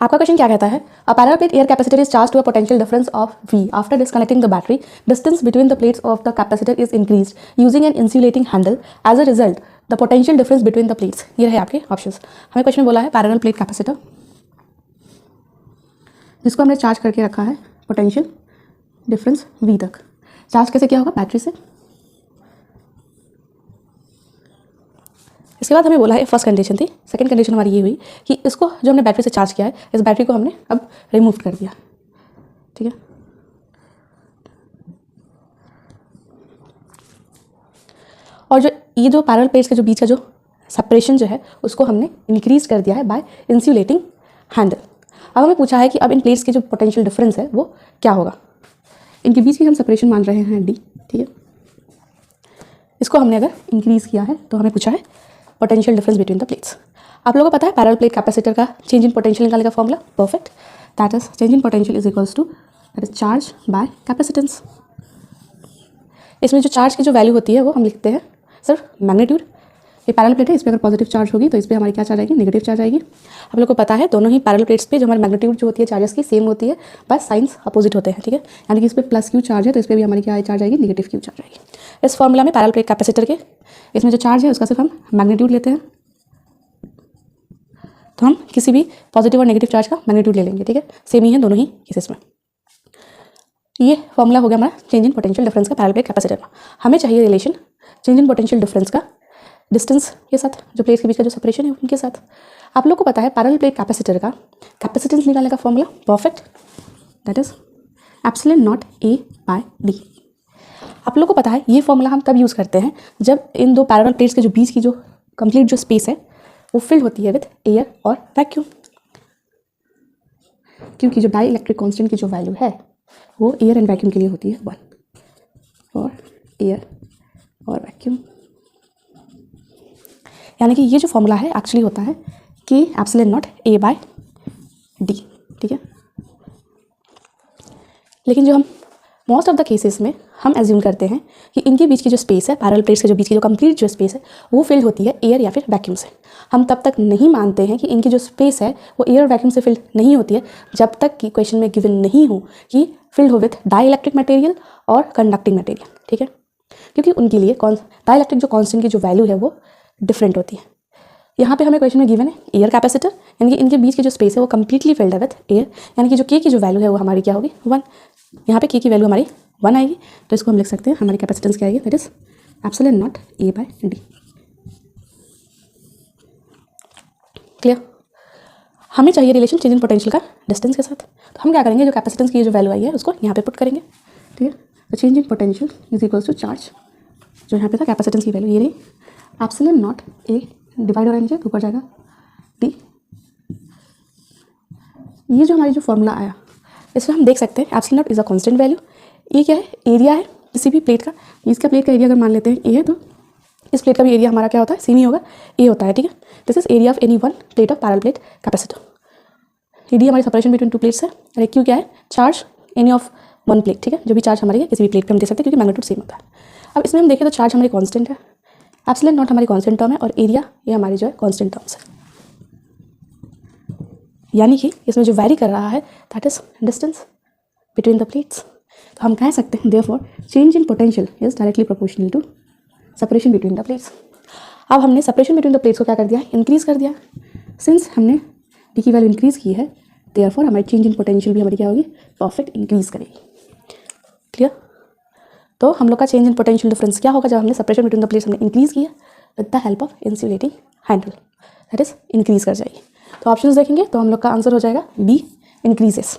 आपका क्वेश्चन क्या कहता है, a parallel plate air capacitor is charge to a potential difference of V after disconnecting the battery, distance between the plates of the capacitor is increased using an insulating handle, as a result the potential difference between the plates. ये रहे आपके options. हमें question में बोला है parallel plate capacitor जिसको हमने charge करके रखा है पोटेंशियल डिफरेंस V तक। चार्ज कैसे किया होगा, बैटरी से। इसके बाद हमें बोला है फर्स्ट कंडीशन थी, सेकंड कंडीशन हमारी ये हुई कि इसको जो हमने बैटरी से चार्ज किया है, इस बैटरी को हमने अब रिमूव कर दिया, ठीक है। और ये जो पैरेलल प्लेट्स के जो बीच का जो सेपरेशन जो है उसको हमने इंक्रीज कर दिया है बाय इंसुलेटिंग हैंडल। अब हमें पूछा है कि अब इन प्लेट्स के जो पोटेंशियल डिफरेंस है वो क्या होगा। इनके बीच की हम सेपरेशन मान रहे हैं D, ठीक है। इसको हमने अगर इंक्रीज किया है तो हमें पूछा है potential difference between the plates. आप लोगों को पता है पैरेलल प्लेट कैपेसिटर का चेंज इन पोटेंशियल निकालने का formula, perfect. That is change in potential is equals to that is charge by capacitance. इसमें जो चार्ज की जो वैल्यू होती है वो हम लिखते हैं सिर्फ मैग्नीट्यूड। ये पैरेलल प्लेट है, इस पर अगर पॉजिटिव चार्ज होगी तो इस पर हमारी क्या चार्ज आएगी, नेगेटिव चार्ज आएगी। आप लोग को पता है दोनों ही पैरेलल प्लेट्स पे जो हमारी मैग्नीट्यूड जो होती है चार्जेस की सेम होती है, बस साइंस अपोजिट होते हैं, ठीक है। यानी कि इस पर प्लस Q चार्ज है तो इस पर भी हमारी क्या चार्ज आएगी, नेगेटिव Q चार्ज आएगी। इस फॉर्मूला में पैरेलल प्लेट कैपेसिटर के इसमें जो चार्ज है उसका सिर्फ हम मैग्नीट्यूड लेते हैं, तो हम किसी भी पॉजिटिव और नेगेटिव चार्ज का मैग्नीट्यूड ले लेंगे, ठीक है। सेम ही है दोनों ही केसेस में। ये फॉर्मूला हो गया हमारा चेंज इन पोटेंशियल डिफरेंस का पैरेलल प्लेट कैपेसिटर में। हमें चाहिए relation change in potential difference का डिस्टेंस के साथ, जो प्लेट्स के बीच का जो सेपरेशन है उनके साथ। आप लोग को पता है पैरेलल प्लेट कैपेसिटर का कैपेसिटेंस निकालने का formula, perfect, that is epsilon not A/D। आप लोग को पता है ये फॉर्मूला हम तब यूज़ करते हैं जब इन दो पैरेलल प्लेट्स के जो बीच की जो कंप्लीट जो स्पेस है वो फिल्ड होती है विथ एयर और वैक्यूम, क्योंकि जो डाई इलेक्ट्रिक कॉन्स्टेंट की जो वैल्यू है वो एयर एंड वैक्यूम के लिए होती है 1 फॉर एयर और वैक्यूम। यानी कि ये जो फॉर्मूला है एक्चुअली होता है कि एप्सिलॉन नॉट A/D, ठीक है। लेकिन जो हम मोस्ट ऑफ द केसेस में हम एज्यूम करते हैं कि इनके बीच की जो स्पेस है, पैरेलल प्लेट्स के जो बीच की जो कंप्लीट जो स्पेस है वो फिल्ड होती है एयर या फिर वैक्यूम से। हम तब तक नहीं मानते हैं कि इनकी जो स्पेस है वो एयर और वैक्यूम से फिल्ड नहीं होती है जब तक कि क्वेश्चन में गिवन नहीं हो कि फिल्ड हो विथ डाई इलेक्ट्रिक मटेरियल और कंडक्टिंग मटेरियल, ठीक है। क्योंकि उनके लिए डाई इलेक्ट्रिक जो कॉन्स्टेंट की जो वैल्यू है वो डिफरेंट होती है। यहाँ पे हमें क्वेश्चन में गिवन है एयर कैपेसिटर, यानी कि इनके बीच की जो स्पेस है वो कंप्लीटली फिल्ड है विथ एयर, यानी कि जो K की जो वैल्यू है वो हमारी क्या होगी, 1। यहाँ पे K की वैल्यू हमारी 1 आएगी, तो इसको हम लिख सकते हैं हमारी कैपेसिटेंस क्या आएगी, that is epsilon not A/D। Clear. हमें चाहिए रिलेशन चेंज इन पोटेंशियल का डिस्टेंस के साथ, तो हम क्या करेंगे, जो कैपेसिटेंस की जो वैल्यू आई है उसको यहाँ पे पुट करेंगे, ठीक है। तो change in potential is equals to charge, जो यहाँ पे था कैपेसिटेंस की वैल्यू ये रही, एप्सिलॉन नॉट A डिवाइड और नीचे ऊपर जाएगा D। ये जो हमारी जो फॉर्मूला आया इसमें हम देख सकते हैं epsilon not is a constant value. ये क्या है, एरिया है किसी भी प्लेट का। इसका प्लेट का एरिया अगर मान लेते हैं A है तो इस प्लेट का भी एरिया हमारा क्या होता है, सेम ही होगा, A होता है, ठीक है। This is area of any one plate of parallel plate capacitor. Area हमारी सेपरेशन बिटवीन टू प्लेट्स है, और एक Q क्या है, charge any of one plate, ठीक है। जो भी चार्ज हमारी है किसी भी प्लेट पर हम दे सकते हैं क्योंकि मैग्नीट्यूड सेम होता है। अब इसमें हम देखें तो चार्ज हमारी कॉन्स्टेंट है, एप्सिलॉन नॉट हमारी कांस्टेंट टर्म है और एरिया ये हमारी जो है कांस्टेंट टर्म्स है। यानी कि इसमें जो वैरी कर रहा है that is distance between the plates. तो हम कह सकते हैं therefore change in potential is directly proportional to separation between the plates. अब हमने सेपरेशन बिटवीन द प्लेट्स को क्या कर दिया, इंक्रीज कर दिया। सिंस हमने D की वैल्यू इंक्रीज की है देयरफॉर हमारी चेंज इन पोटेंशियल भी हमारी क्या होगी, परफेक्ट इंक्रीज करेगी। क्लियर। तो हम लोग का चेंज इन पोटेंशियल डिफरेंस क्या होगा, जब हमने सेपरेशन बिटवीन द प्लेट्स हमने इंक्रीज किया with the help of insulating handle, that is increase कर जाएगी। तो ऑप्शंस देखेंगे तो हम लोग का आंसर हो जाएगा B, इंक्रीजेस।